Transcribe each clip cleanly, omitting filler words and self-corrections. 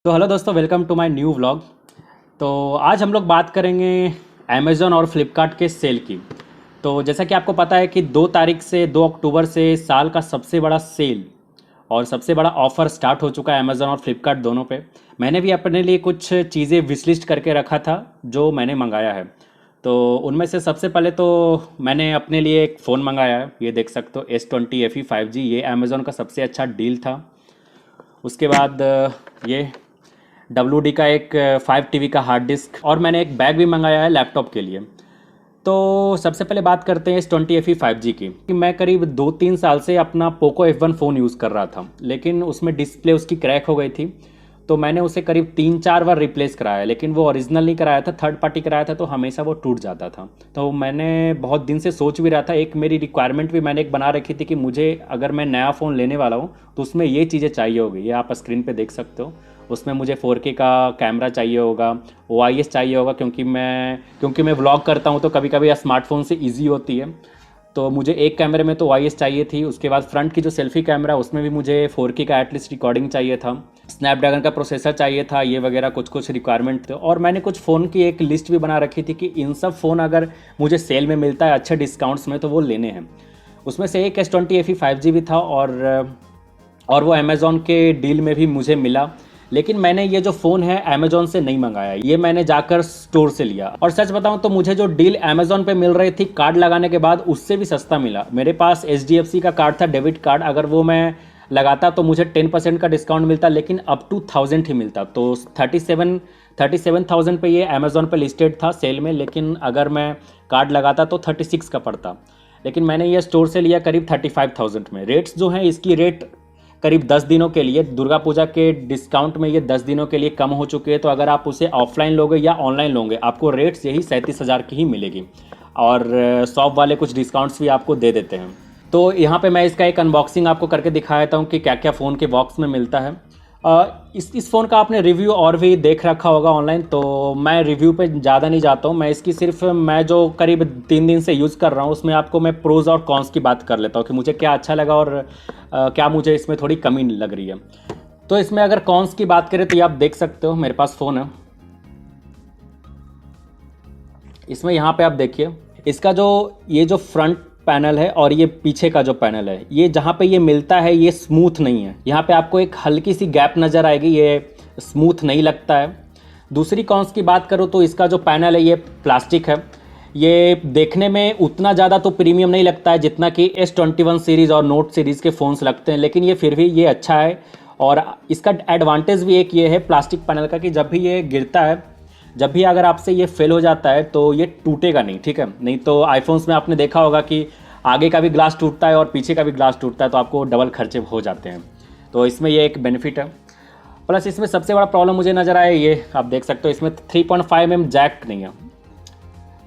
तो हेलो दोस्तों, welcome to my new vlog. तो आज हम लोग बात करेंगे अमेज़ॉन और फ्लिपकार्ट के सेल की। तो जैसा कि आपको पता है कि 2 तारीख से 2 अक्टूबर से साल का सबसे बड़ा सेल और सबसे बड़ा ऑफ़र स्टार्ट हो चुका है अमेज़ॉन और फ्लिपकार्ट दोनों पे। मैंने भी अपने लिए कुछ चीज़ें विश लिस्ट करके रखा था जो मैंने मंगाया है। तो उनमें से सबसे पहले तो मैंने अपने लिए एक फ़ोन मंगाया है, ये देख सकते हो S20 FE 5G। ये अमेज़ॉन का सबसे अच्छा डील था। उसके बाद ये WD का एक 5 TB का हार्ड डिस्क, और मैंने एक बैग भी मंगाया है लैपटॉप के लिए। तो सबसे पहले बात करते हैं इस 20 FE 5G की कि मैं करीब 2-3 साल से अपना पोको F1 फ़ोन यूज़ कर रहा था, लेकिन उसमें डिस्प्ले उसकी क्रैक हो गई थी। तो मैंने उसे करीब 3-4 बार रिप्लेस कराया, लेकिन वो ओरिजिनल नहीं कराया था, थर्ड पार्टी कराया था, तो हमेशा वो टूट जाता था। तो मैंने बहुत दिन से सोच भी रहा था, एक मेरी रिक्वायरमेंट भी मैंने एक बना रखी थी कि मुझे अगर मैं नया फ़ोन लेने वाला हूँ तो उसमें ये चीज़ें चाहिए होगी। ये आप स्क्रीन पे देख सकते हो। उसमें मुझे 4K का कैमरा चाहिए होगा, OIS चाहिए होगा, क्योंकि मैं व्लॉग करता हूँ तो कभी कभी स्मार्टफोन से ईजी होती है। तो मुझे एक कैमरे में तो OIS चाहिए थी। उसके बाद फ्रंट की जो सेल्फी कैमरा उसमें भी मुझे 4K का एटलीस्ट रिकॉर्डिंग चाहिए था। स्नैपड्रैगन का प्रोसेसर चाहिए था, ये वगैरह कुछ कुछ रिक्वायरमेंट थे। और मैंने कुछ फ़ोन की एक लिस्ट भी बना रखी थी कि इन सब फ़ोन अगर मुझे सेल में मिलता है अच्छे डिस्काउंट्स में तो वो लेने हैं। उसमें से एक S20 FE 5G भी था, और वो अमेज़ॉन के डील में भी मुझे मिला। लेकिन मैंने ये जो फ़ोन है अमेज़ॉन से नहीं मंगाया, ये मैंने जाकर स्टोर से लिया। और सच बताऊं तो मुझे जो डील अमेज़ॉन पे मिल रही थी कार्ड लगाने के बाद, उससे भी सस्ता मिला। मेरे पास HDFC का कार्ड था, डेबिट कार्ड। अगर वो मैं लगाता तो मुझे 10% का डिस्काउंट मिलता, लेकिन अप टू 1000 ही मिलता। तो 37,000 पे ये अमेज़ॉन पे लिस्टेड था सेल में, लेकिन अगर मैं कार्ड लगाता तो 36 का पड़ता। लेकिन मैंने ये स्टोर से लिया करीब 35,000 में। रेट्स जो हैं इसकी रेट करीब 10 दिनों के लिए, दुर्गा पूजा के डिस्काउंट में ये 10 दिनों के लिए कम हो चुके हैं। तो अगर आप उसे ऑफलाइन लोगे या ऑनलाइन लोगे, आपको रेट्स यही 37,000 की ही मिलेगी। और शॉप वाले कुछ डिस्काउंट्स भी आपको दे देते हैं। तो यहाँ पे मैं इसका एक अनबॉक्सिंग आपको करके दिखा देता हूँ कि क्या क्या फ़ोन के बॉक्स में मिलता है। इस फ़ोन का आपने रिव्यू और भी देख रखा होगा ऑनलाइन, तो मैं रिव्यू पे ज़्यादा नहीं जाता हूँ। मैं जो करीब 3 दिन से यूज़ कर रहा हूँ उसमें आपको मैं प्रोज़ और कॉन्स की बात कर लेता हूँ कि मुझे क्या अच्छा लगा और क्या मुझे इसमें थोड़ी कमी लग रही है। तो इसमें अगर कॉन्स की बात करें तो ये आप देख सकते हो, मेरे पास फ़ोन है। इसमें यहाँ पे आप देखिए, इसका ये जो फ्रंट पैनल है और ये पीछे का जो पैनल है, ये जहाँ पे ये मिलता है ये स्मूथ नहीं है। यहाँ पे आपको एक हल्की सी गैप नज़र आएगी, ये स्मूथ नहीं लगता है। दूसरी कॉन्स की बात करूँ तो इसका जो पैनल है ये प्लास्टिक है। ये देखने में उतना ज़्यादा तो प्रीमियम नहीं लगता है जितना कि S21 सीरीज़ और नोट सीरीज़ के फ़ोन्स लगते हैं, लेकिन ये फिर भी ये अच्छा है। और इसका एडवांटेज भी एक ये है प्लास्टिक पैनल का कि जब भी ये गिरता है, जब भी अगर आपसे ये फेल हो जाता है तो ये टूटेगा नहीं, ठीक है। नहीं तो आईफोन्स में आपने देखा होगा कि आगे का भी ग्लास टूटता है और पीछे का भी ग्लास टूटता है, तो आपको डबल खर्चे हो जाते हैं। तो इसमें ये एक बेनिफिट है। प्लस इसमें सबसे बड़ा प्रॉब्लम मुझे नज़र आया, ये आप देख सकते हो, इसमें 3.5 mm जैक नहीं है।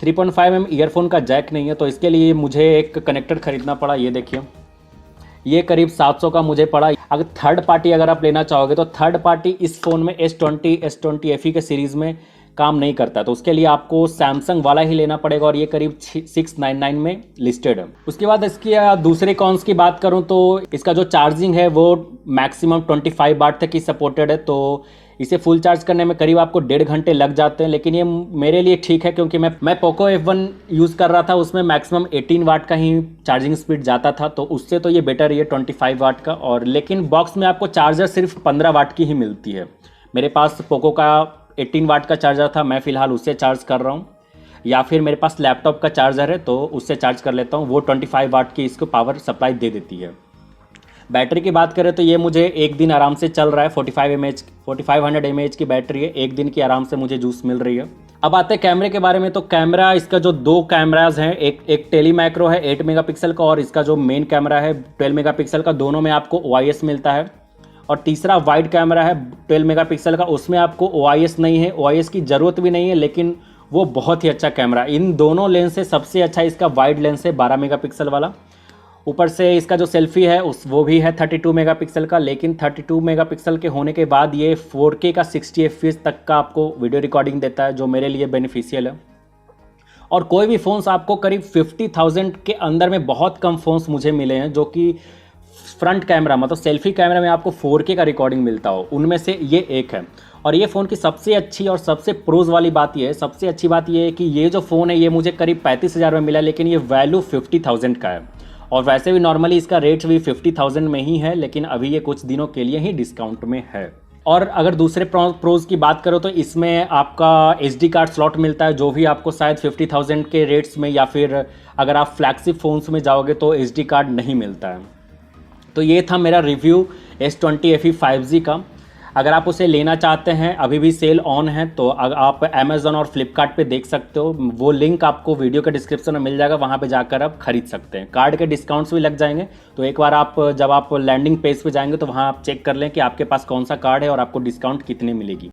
3.5 mm ईयरफोन का जैक नहीं है, तो इसके लिए मुझे एक कनेक्टर ख़रीदना पड़ा। ये देखिए, ये करीब 700 का मुझे पड़ा। अगर थर्ड पार्टी अगर आप लेना चाहोगे तो थर्ड पार्टी इस फ़ोन में S20 FE के सीरीज़ में काम नहीं करता, तो उसके लिए आपको सैमसंग वाला ही लेना पड़ेगा, और ये करीब 699 में लिस्टेड है। उसके बाद इसकी दूसरे कॉन्स की बात करूं तो इसका जो चार्जिंग है वो मैक्सिमम 25 वाट तक ही सपोर्टेड है। तो इसे फुल चार्ज करने में करीब आपको 1.5 घंटे लग जाते हैं, लेकिन ये मेरे लिए ठीक है क्योंकि मैं पोको F1 यूज़ कर रहा था, उसमें मैक्सिमम 18 वाट का ही चार्जिंग स्पीड जाता था, तो उससे तो ये बेटर है 25 वाट का। और लेकिन बॉक्स में आपको चार्जर सिर्फ 15 वाट की ही मिलती है। मेरे पास पोको का 18 वाट का चार्जर था, मैं फ़िलहाल उससे चार्ज कर रहा हूँ, या फिर मेरे पास लैपटॉप का चार्जर है तो उससे चार्ज कर लेता हूँ। वो 25 वाट की इसको पावर सप्लाई दे देती है। बैटरी की बात करें तो ये मुझे एक दिन आराम से चल रहा है। 4500 mAh की बैटरी है, एक दिन की आराम से मुझे जूस मिल रही है। अब आते हैं कैमरे के बारे में। तो कैमरा, इसका जो 2 कैमराज हैं, एक टेली मैक्रो है 8 मेगापिक्सल का, और इसका जो मेन कैमरा है 12 मेगापिक्सल का, दोनों में आपको OIS मिलता है। और तीसरा वाइड कैमरा है 12 मेगापिक्सल का, उसमें आपको OIS नहीं है, OIS की ज़रूरत भी नहीं है, लेकिन वो बहुत ही अच्छा कैमरा। इन दोनों लेंस से सबसे अच्छा इसका वाइड लेंस है 12 मेगापिक्सल वाला। ऊपर से इसका जो सेल्फी है वो भी है 32 मेगापिक्सल का, लेकिन 32 मेगापिक्सल के होने के बाद ये 4K का 60 FPS तक का आपको वीडियो रिकॉर्डिंग देता है, जो मेरे लिए बेनिफिशियल है। और कोई भी फ़ोन्स आपको करीब 50,000 के अंदर में बहुत कम फ़ोन्स मुझे मिले हैं जो कि फ्रंट कैमरा मतलब सेल्फी कैमरा में आपको 4K का रिकॉर्डिंग मिलता हो, उनमें से ये एक है। और ये फ़ोन की सबसे अच्छी और सबसे प्रोज वाली बात ये है, सबसे अच्छी बात ये है कि ये जो फ़ोन है ये मुझे करीब 35,000 में मिला, लेकिन ये वैल्यू 50,000 का है। और वैसे भी नॉर्मली इसका रेट भी 50,000 में ही है, लेकिन अभी ये कुछ दिनों के लिए ही डिस्काउंट में है। और अगर दूसरे प्रोज की बात करो तो इसमें आपका SD कार्ड स्लॉट मिलता है, जो भी आपको शायद 50,000 के रेट्स में, या फिर अगर आप फ्लैगशिप फ़ोन्स में जाओगे तो SD कार्ड नहीं मिलता है। तो ये था मेरा रिव्यू S20 FE 5G का। अगर आप उसे लेना चाहते हैं, अभी भी सेल ऑन है, तो आप अमेज़न और फ्लिपकार्ट पे देख सकते हो। वो लिंक आपको वीडियो के डिस्क्रिप्शन में मिल जाएगा, वहाँ पे जाकर आप खरीद सकते हैं। कार्ड के डिस्काउंट्स भी लग जाएंगे, तो एक बार आप जब आप लैंडिंग पेज पे जाएंगे तो वहाँ आप चेक कर लें कि आपके पास कौन सा कार्ड है और आपको डिस्काउंट कितने मिलेगी।